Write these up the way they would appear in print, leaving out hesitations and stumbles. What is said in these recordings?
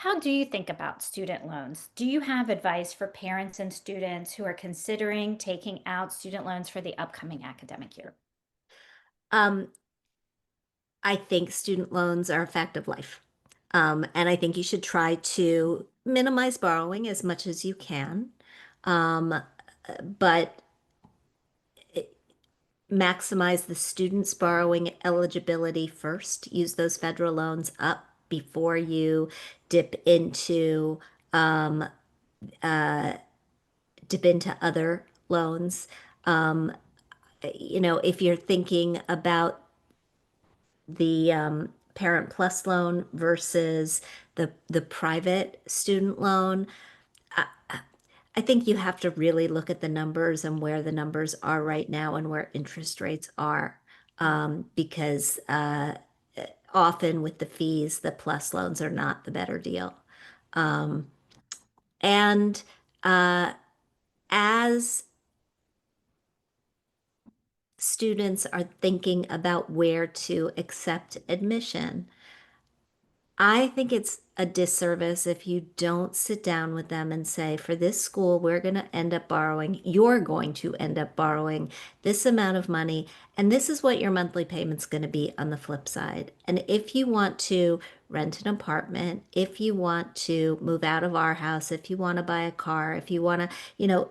How do you think about student loans? Do you have advice for parents and students who are considering taking out student loans for the upcoming academic year? Um, I think student loans are a fact of life. And I think you should try to minimize borrowing as much as you can. Um, but maximize the student's borrowing eligibility first. Use those federal loans up before you dip into um, uh, dip into other loans. Um, if you're thinking about the Parent Plus loan versus the private student loan, I, I think you have to really look at the numbers and where the numbers are right now and where interest rates are, because often with the fees, the plus loans are not the better deal. Um, and as students are thinking about where to accept admission, I think it's a disservice if you don't sit down with them and say, for this school, you're going to end up borrowing this amount of money, and this is what your monthly payment's going to be on the flip side. And if you want to rent an apartment, if you want to move out of our house, if you want to buy a car, if you want to, you know,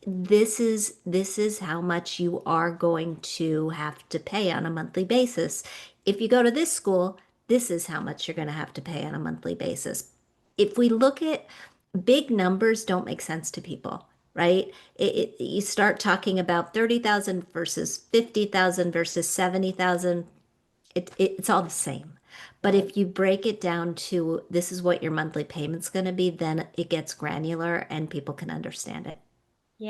this is how much you are going to have to pay on a monthly basis. If you go to this school, this is how much you're going to have to pay on a monthly basis. If we look at big numbers, don't make sense to people, right? You start talking about 30,000 versus 50,000 versus 70,000, it's all the same. But if you break it down to this is what your monthly payment's going to be, then it gets granular and people can understand it.